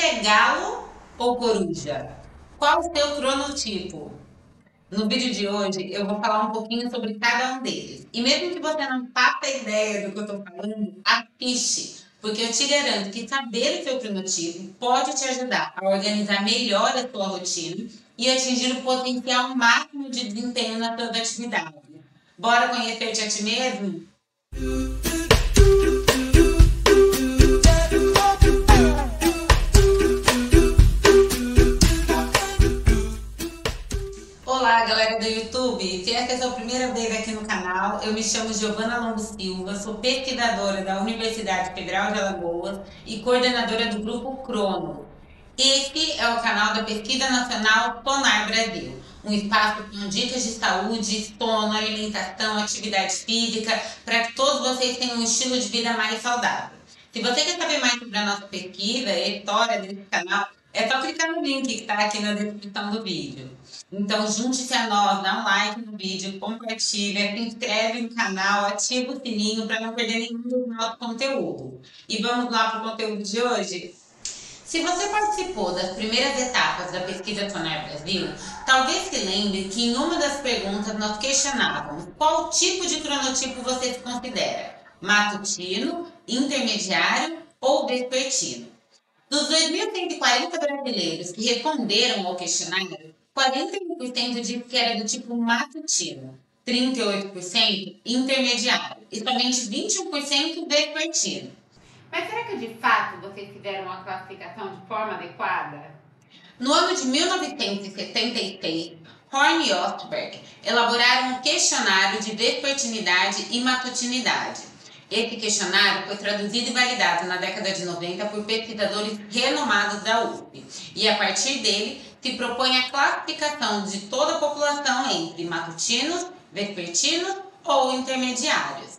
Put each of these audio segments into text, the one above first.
é galo ou coruja? Qual o seu cronotipo? No vídeo de hoje eu vou falar um pouquinho sobre cada um deles. E mesmo que você não faça ideia do que eu estou falando, assiste, porque eu te garanto que saber o seu cronotipo pode te ajudar a organizar melhor a sua rotina e atingir o potencial máximo de desempenho nas suas atividades. Bora conhecer-te a ti mesmo? Olá, galera do YouTube! Se essa é a sua primeira vez aqui no canal, eu me chamo Giovana Longo Silva, sou pesquisadora da Universidade Federal de Alagoas e coordenadora do Grupo Crono. Esse é o canal da Pesquisa Nacional Sonar Brasil, um espaço com dicas de saúde, sono, alimentação, atividade física, para que todos vocês tenham um estilo de vida mais saudável. Se você quer saber mais sobre a nossa pesquisa e a história desse canal, é só clicar no link que está aqui na descrição do vídeo. Então junte-se a nós, dá um like no vídeo, compartilha, se inscreve no canal, ativa o sininho para não perder nenhum do nosso conteúdo. E vamos lá para o conteúdo de hoje? Se você participou das primeiras etapas da Pesquisa Sonar Brasil, talvez se lembre que em uma das perguntas nós questionávamos qual tipo de cronotipo você se considera: matutino, intermediário ou vespertino. Dos 2.140 brasileiros que responderam ao questionário, 41% disse que era do tipo matutino, 38% intermediário e somente 21% vespertino. Mas será que de fato vocês fizeram a classificação de forma adequada? No ano de 1976, Horn e Ostberg elaboraram um questionário de vespertinidade e matutinidade. Esse questionário foi traduzido e validado na década de 90 por pesquisadores renomados da USP, e a partir dele se propõe a classificação de toda a população entre matutinos, vespertinos ou intermediários.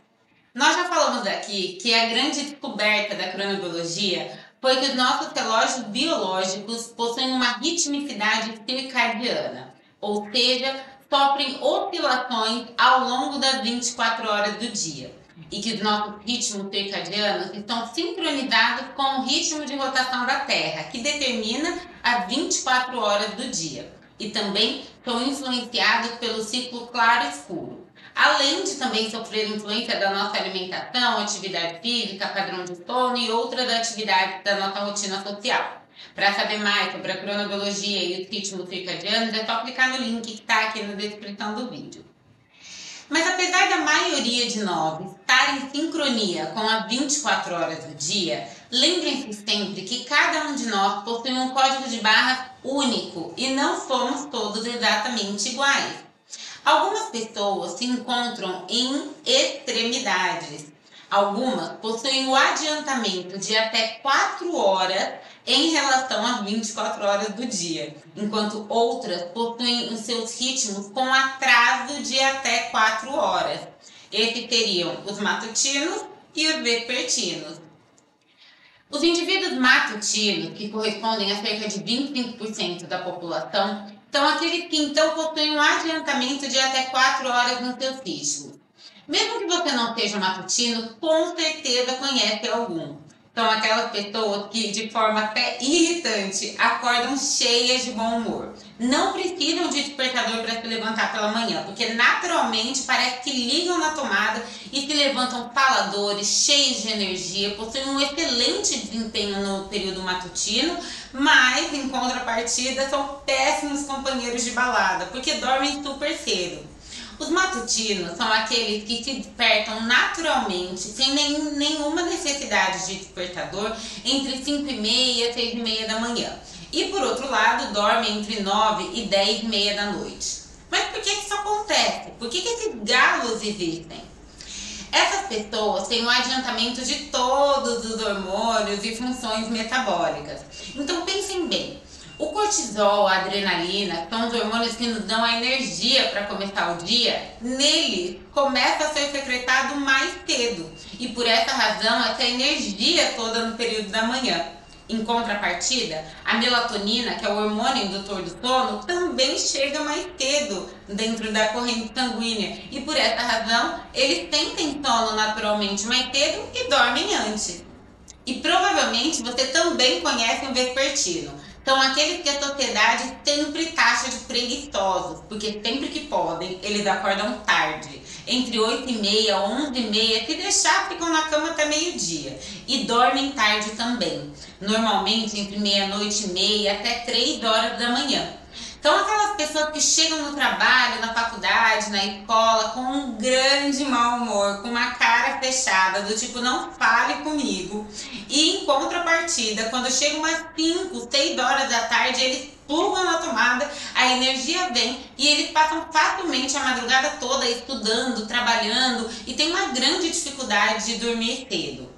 Nós já falamos aqui que a grande descoberta da cronobiologia foi que os nossos relógios biológicos possuem uma ritmicidade circadiana, ou seja, sofrem oscilações ao longo das 24 horas do dia, e que os nossos ritmos circadianos estão sincronizados com o ritmo de rotação da Terra, que determina as 24 horas do dia, e também são influenciados pelo ciclo claro-escuro, além de também sofrer influência da nossa alimentação, atividade física, padrão de sono e outras atividades da nossa rotina social. Para saber mais sobre a cronobiologia e os ritmos circadianos, é só clicar no link que está aqui na descrição do vídeo. Mas apesar da maioria de nós estar em sincronia com as 24 horas do dia, lembrem-se sempre que cada um de nós possui um código de barras único e não somos todos exatamente iguais. Algumas pessoas se encontram em extremidades. Algumas possuem o adiantamento de até 4 horas em relação às 24 horas do dia, enquanto outras possuem os seus ritmos com atraso de até 4 horas. Esses seriam os matutinos e os vespertinos. Os indivíduos matutinos, que correspondem a cerca de 25% da população, são aqueles que então possuem um adiantamento de até 4 horas nos seus ritmos. Mesmo que você não seja matutino, com certeza conhece algum. São aquelas pessoas que, de forma até irritante, acordam cheias de bom humor. Não precisam de despertador para se levantar pela manhã, porque naturalmente parece que ligam na tomada e se levantam faladores, cheios de energia, possuem um excelente desempenho no período matutino, mas, em contrapartida, são péssimos companheiros de balada, porque dormem super cedo. Os matutinos são aqueles que se despertam naturalmente, sem nenhuma necessidade de despertador, entre 5h30 e 6h30 da manhã. E por outro lado, dormem entre 9 e 10h30 da noite. Mas por que isso acontece? Por que esses galos existem? Essas pessoas têm um adiantamento de todos os hormônios e funções metabólicas. Então pensem bem. O cortisol, a adrenalina, são os hormônios que nos dão a energia para começar o dia. Nele, começa a ser secretado mais cedo. E por essa razão, essa energia toda no período da manhã. Em contrapartida, a melatonina, que é o hormônio indutor do sono, também chega mais cedo dentro da corrente sanguínea. E por essa razão, eles sentem sono naturalmente mais cedo e dormem antes. E provavelmente você também conhece um vespertino. São aqueles que a sociedade sempre taxa de preguiçosos, porque sempre que podem, eles acordam tarde, entre 8h30 e 11h30, se deixar ficam na cama até meio-dia. E dormem tarde também, normalmente entre meia-noite e meia até 3 horas da manhã. São aquelas pessoas que chegam no trabalho, na faculdade, na escola, com um grande mau humor, com uma cara fechada, do tipo, não fale comigo. E em contrapartida, quando chega umas 5, 6 horas da tarde, eles plugam na tomada, a energia vem e eles passam facilmente a madrugada toda estudando, trabalhando e tem uma grande dificuldade de dormir cedo.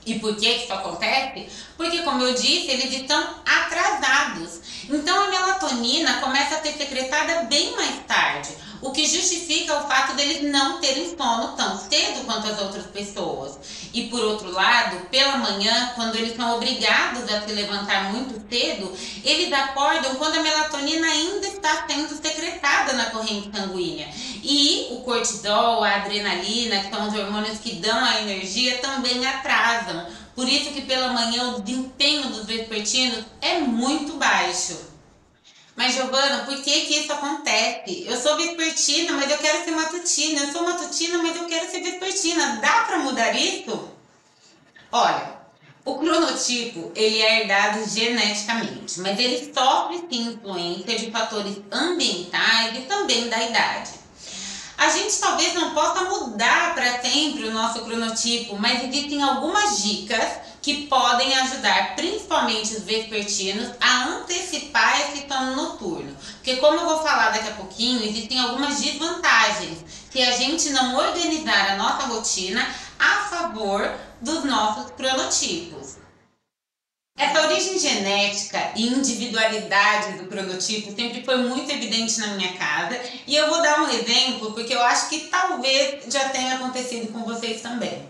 E por que isso acontece? Porque, como eu disse, eles estão atrasados. Então a melatonina começa a ser secretada bem mais tarde, o que justifica o fato deles não terem sono tão cedo quanto as outras pessoas. E por outro lado, pela manhã, quando eles são obrigados a se levantar muito cedo, eles acordam quando a melatonina ainda está sendo secretada na corrente sanguínea. E o cortisol, a adrenalina, que são os hormônios que dão a energia, também atrasam. Por isso que pela manhã o desempenho dos vespertinos é muito baixo. Mas, Giovana, por que isso acontece? Eu sou vespertina, mas eu quero ser matutina. Eu sou matutina, mas eu quero ser vespertina. Dá para mudar isso? Olha, o cronotipo, ele é herdado geneticamente, mas ele sofre sim influência de fatores ambientais e também da idade. A gente talvez não possa mudar para sempre o nosso cronotipo, mas existem algumas dicas que podem ajudar, principalmente os vespertinos, a antecipar esse sono noturno. Porque, como eu vou falar daqui a pouquinho, existem algumas desvantagens se a gente não organizar a nossa rotina a favor dos nossos cronotipos. Essa origem genética e individualidade do cronotipo sempre foi muito evidente na minha casa e eu vou dar um exemplo porque eu acho que talvez já tenha acontecido com vocês também.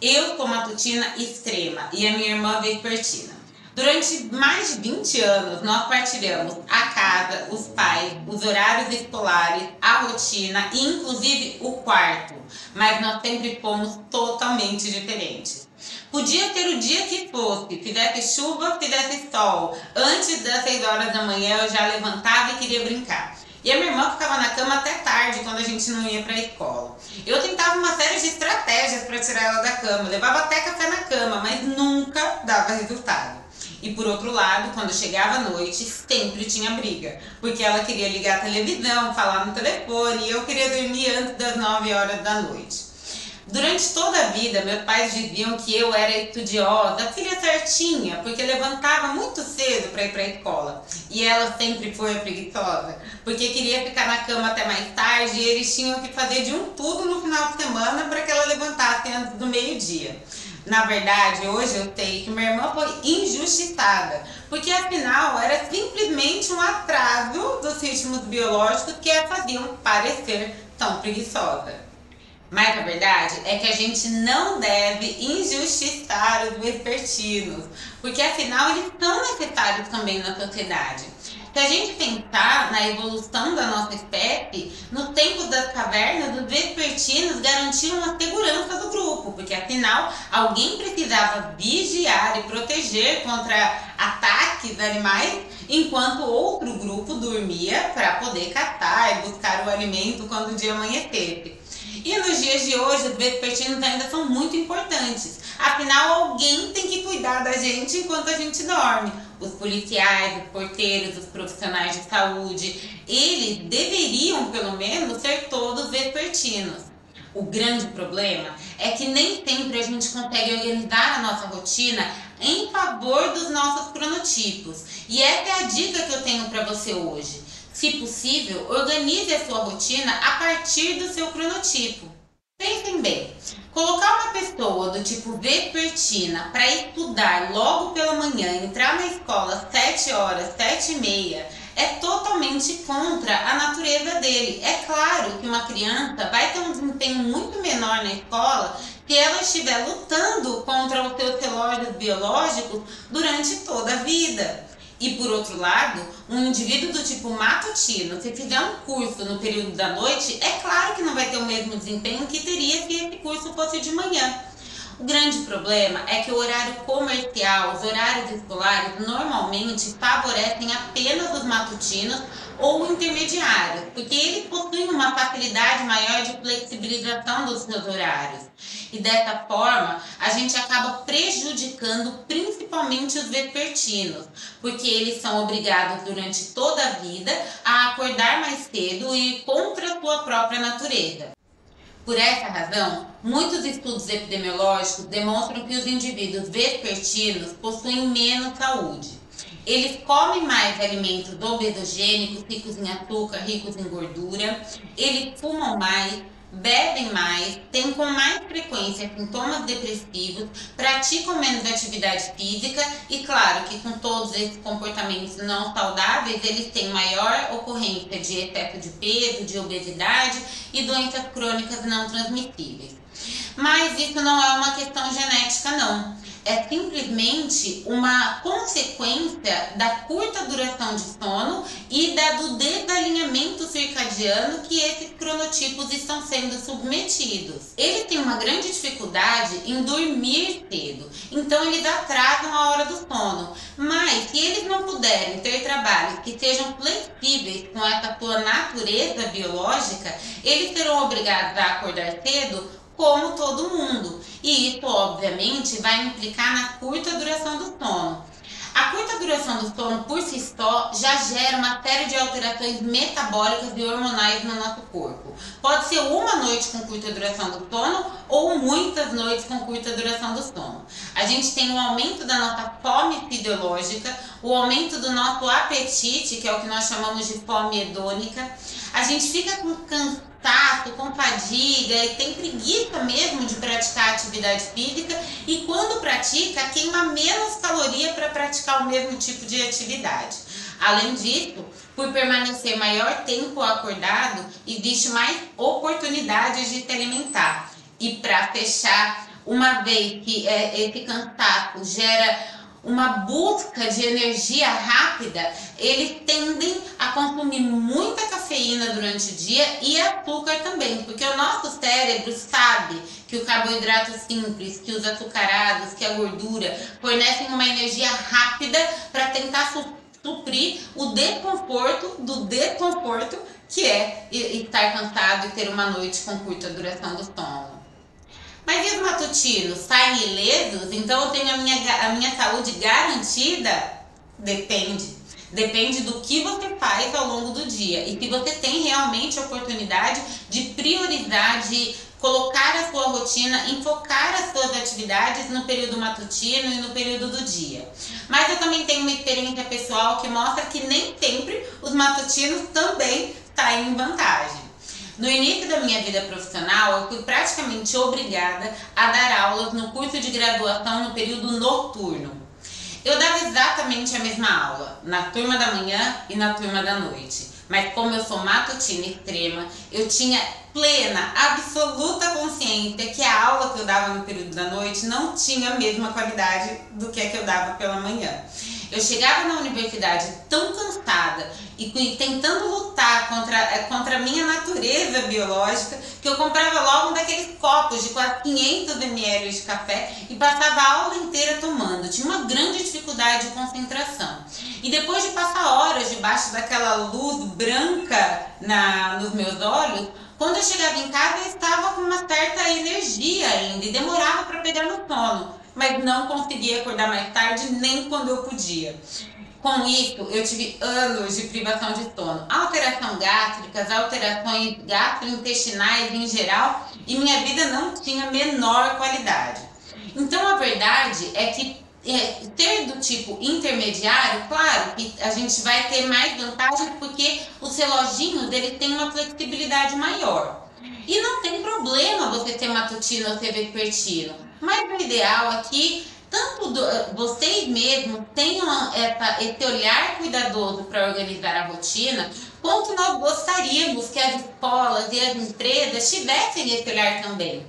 Eu sou matutina extrema e a minha irmã vespertina. Durante mais de 20 anos nós partilhamos a casa, os pais, os horários escolares, a rotina e inclusive o quarto, mas nós sempre fomos totalmente diferentes. Podia ter o dia que fosse, fizesse chuva, fizesse sol. Antes das 6 horas da manhã eu já levantava e queria brincar. E a minha irmã ficava na cama até tarde, quando a gente não ia para a escola. Eu tentava uma série de estratégias para tirar ela da cama, levava até café na cama, mas nunca dava resultado. E por outro lado, quando chegava a noite, sempre tinha briga, porque ela queria ligar a televisão, falar no telefone, e eu queria dormir antes das 9 horas da noite. Durante toda a vida, meus pais diziam que eu era estudiosa, filha certinha, porque levantava muito cedo para ir para a escola. E ela sempre foi a preguiçosa, porque queria ficar na cama até mais tarde e eles tinham que fazer de um tudo no final de semana para que ela levantasse antes do meio-dia. Na verdade, hoje eu sei que minha irmã foi injustiçada, porque afinal era simplesmente um atraso dos ritmos biológicos que a faziam parecer tão preguiçosa. Mas a verdade é que a gente não deve injustiçar os vespertinos, porque afinal eles são necessários também na sociedade. Se a gente pensar na evolução da nossa espécie, nos tempos das cavernas, os vespertinos garantiam a segurança do grupo, porque afinal alguém precisava vigiar e proteger contra ataques animais, enquanto outro grupo dormia para poder catar e buscar o alimento quando o dia amanhecesse. E nos dias de hoje, os vespertinos ainda são muito importantes. Afinal, alguém tem que cuidar da gente enquanto a gente dorme. Os policiais, os porteiros, os profissionais de saúde, eles deveriam, pelo menos, ser todos vespertinos. O grande problema é que nem sempre a gente consegue organizar a nossa rotina em favor dos nossos cronotipos. E essa é a dica que eu tenho para você hoje. Se possível, organize a sua rotina a partir do seu cronotipo. Pensem bem, colocar uma pessoa do tipo vespertina para estudar logo pela manhã, entrar na escola às 7 horas, 7h30, é totalmente contra a natureza dele. É claro que uma criança vai ter um desempenho muito menor na escola se ela estiver lutando contra os seus relógios biológicos durante toda a vida. E por outro lado, um indivíduo do tipo matutino, se fizer um curso no período da noite, é claro que não vai ter o mesmo desempenho que teria se esse curso fosse de manhã. O grande problema é que o horário comercial, os horários escolares, normalmente favorecem apenas os matutinos ou intermediários, porque eles possuem uma facilidade maior de flexibilização dos seus horários. E dessa forma, a gente acaba prejudicando principalmente os vespertinos, porque eles são obrigados durante toda a vida a acordar mais cedo e contra a sua própria natureza. Por essa razão, muitos estudos epidemiológicos demonstram que os indivíduos vespertinos possuem menos saúde. Eles comem mais alimentos obesogênicos, ricos em açúcar, ricos em gordura, eles fumam mais, bebem mais, têm com mais frequência sintomas depressivos, praticam menos atividade física e, claro, que com todos esses comportamentos não saudáveis, eles têm maior ocorrência de excesso de peso, de obesidade e doenças crônicas não transmissíveis. Mas isso não é uma questão genética, não. É simplesmente uma consequência da curta duração de sono e do desalinhamento circadiano que esses cronotipos estão sendo submetidos. Eles têm uma grande dificuldade em dormir cedo, então eles atrasam a hora do sono. Mas se eles não puderem ter trabalhos que sejam flexíveis com essa sua natureza biológica, eles serão obrigados a acordar cedo como todo mundo. E isso, obviamente, vai implicar na curta duração do sono. A curta duração do sono, por si só, já gera uma série de alterações metabólicas e hormonais no nosso corpo. Pode ser uma noite com curta duração do sono ou muitas noites com curta duração do sono. A gente tem um aumento da nossa fome fisiológica, o aumento do nosso apetite, que é o que nós chamamos de fome hedônica. A gente fica com cansaço, com fadiga e tem preguiça mesmo de praticar atividade física e quando pratica, queima menos caloria para praticar o mesmo tipo de atividade. Além disso, por permanecer maior tempo acordado, existe mais oportunidades de se alimentar. E para fechar, uma vez que esse cansaço gera uma busca de energia rápida, eles tendem a consumir muita cafeína durante o dia e açúcar também, porque o nosso cérebro sabe que o carboidrato simples, que os açucarados, que a gordura fornecem uma energia rápida para tentar suprir o desconforto do desconforto que é estar cansado e ter uma noite com curta duração do sono. Mas e os matutinos? Saem ilesos? Então eu tenho a minha saúde garantida? Depende. Depende do que você faz ao longo do dia. E se você tem realmente a oportunidade de priorizar, de colocar a sua rotina, enfocar as suas atividades no período matutino e no período do dia. Mas eu também tenho uma experiência pessoal que mostra que nem sempre os matutinos também saem em vantagem. No início da minha vida profissional, eu fui praticamente obrigada a dar aulas no curso de graduação no período noturno. Eu dava exatamente a mesma aula, na turma da manhã e na turma da noite. Mas como eu sou matutina extrema, eu tinha plena, absoluta consciência que a aula que eu dava no período da noite não tinha a mesma qualidade do que a que eu dava pela manhã. Eu chegava na universidade tão cansada e tentando lutar contra a minha natureza biológica que eu comprava logo um daqueles copos de quase 500 ml de café e passava a aula inteira tomando. Tinha uma grande dificuldade de concentração. E depois de passar horas debaixo daquela luz branca nos meus olhos, quando eu chegava em casa eu estava com uma certa energia ainda e demorava para pegar no sono, mas não conseguia acordar mais tarde nem quando eu podia. Com isso, eu tive anos de privação de sono, alterações gástricas, alterações gastrointestinais em geral, e minha vida não tinha menor qualidade. Então a verdade é que ter do tipo intermediário, claro que a gente vai ter mais vantagens porque os reloginhos dele tem uma flexibilidade maior. E não tem problema você ser matutino ou ser vespertino, mas o ideal é que tanto vocês mesmos tenham esse olhar cuidadoso para organizar a rotina, quanto nós gostaríamos que as escolas e as empresas tivessem esse olhar também.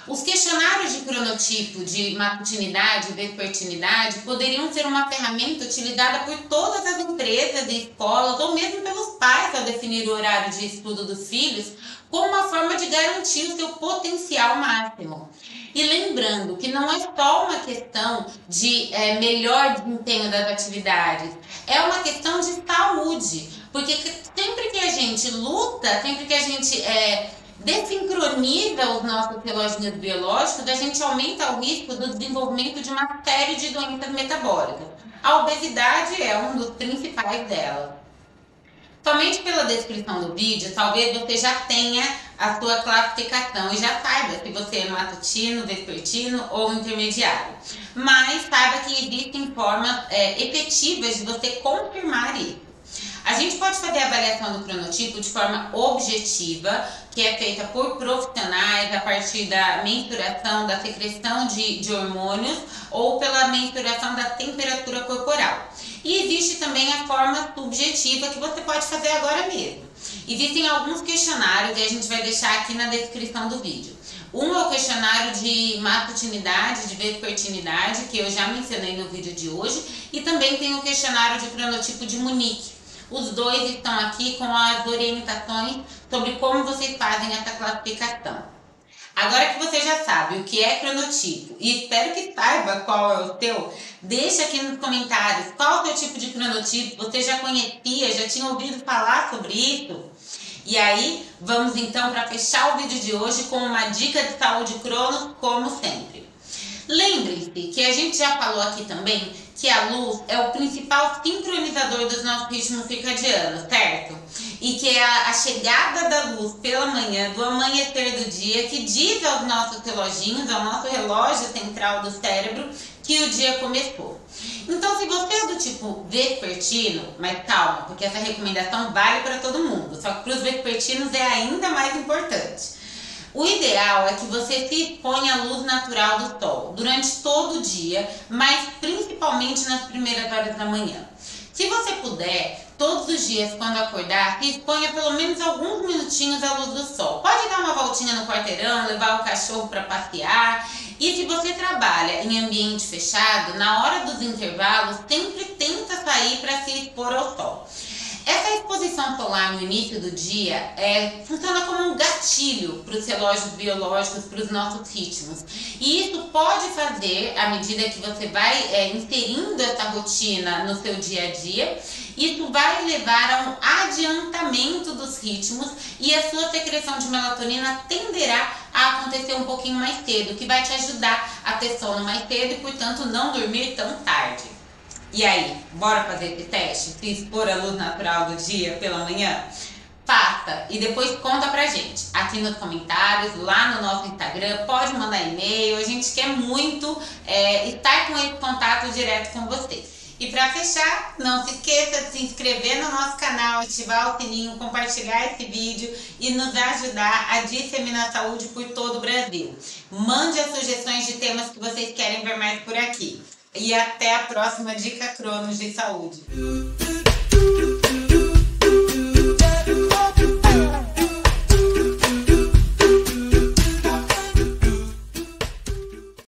Os questionários de cronotipo de matutinidade e vespertinidade poderiam ser uma ferramenta utilizada por todas as empresas e escolas, ou mesmo pelos pais ao definir o horário de estudo dos filhos, como uma forma de garantir o seu potencial máximo. E lembrando que não é só uma questão de melhor desempenho das atividades, é uma questão de saúde, porque sempre que a gente luta, sempre que a gente desincroniza os nossos reloginhos biológicos, a gente aumenta o risco do desenvolvimento de uma série de doenças metabólicas. A obesidade é um dos principais delas. Somente pela descrição do vídeo, talvez você já tenha a sua classificação e já saiba se você é matutino, vespertino ou intermediário. Mas saiba que existem formas efetivas de você confirmar isso. A gente pode fazer a avaliação do cronotipo de forma objetiva, que é feita por profissionais a partir da mensuração da secreção de hormônios ou pela mensuração da temperatura corporal. E existe também a forma subjetiva que você pode fazer agora mesmo. Existem alguns questionários e a gente vai deixar aqui na descrição do vídeo. Um é o questionário de matutinidade, de vespertinidade, que eu já mencionei no vídeo de hoje, e também tem o questionário de cronotipo de Munique. Os dois estão aqui com as orientações sobre como vocês fazem essa classificação. Agora que você já sabe o que é cronotipo e espero que saiba qual é o teu, deixa aqui nos comentários qual é o teu tipo de cronotipo, você já conhecia, já tinha ouvido falar sobre isso? E aí, vamos então para fechar o vídeo de hoje com uma dica de saúde crono, como sempre. Lembre-se que a gente já falou aqui também que a luz é o principal sincronizador dos nossos ritmos circadianos, certo? E que é a chegada da luz pela manhã, do amanhecer do dia, que diz aos nossos reloginhos, ao nosso relógio central do cérebro, que o dia começou. Então, se você é do tipo vespertino, mas calma, porque essa recomendação vale para todo mundo, só que para os vespertinos é ainda mais importante. O ideal é que você se exponha à luz natural do sol durante todo o dia, mas principalmente nas primeiras horas da manhã. Se você puder, todos os dias quando acordar, se exponha pelo menos alguns minutinhos à luz do sol. Pode dar uma voltinha no quarteirão, levar o cachorro para passear. E se você trabalha em ambiente fechado, na hora dos intervalos, sempre tenta sair para se expor ao sol. Essa exposição solar no início do dia funciona como um gatilho para os relógios biológicos, para os nossos ritmos. E isso pode fazer, à medida que você vai inserindo essa rotina no seu dia a dia, isso vai levar a um adiantamento dos ritmos e a sua secreção de melatonina tenderá a acontecer um pouquinho mais cedo, que vai te ajudar a ter sono mais cedo e, portanto, não dormir tão tarde. E aí, bora fazer esse teste? Se expor à luz natural do dia pela manhã? Faça e depois conta pra gente. Aqui nos comentários, lá no nosso Instagram, pode mandar e-mail. A gente quer muito estar com esse contato direto com você. E para fechar, não se esqueça de se inscrever no nosso canal, ativar o sininho, compartilhar esse vídeo e nos ajudar a disseminar saúde por todo o Brasil. Mande as sugestões de temas que vocês querem ver mais por aqui. E até a próxima Dica Cronos de Saúde.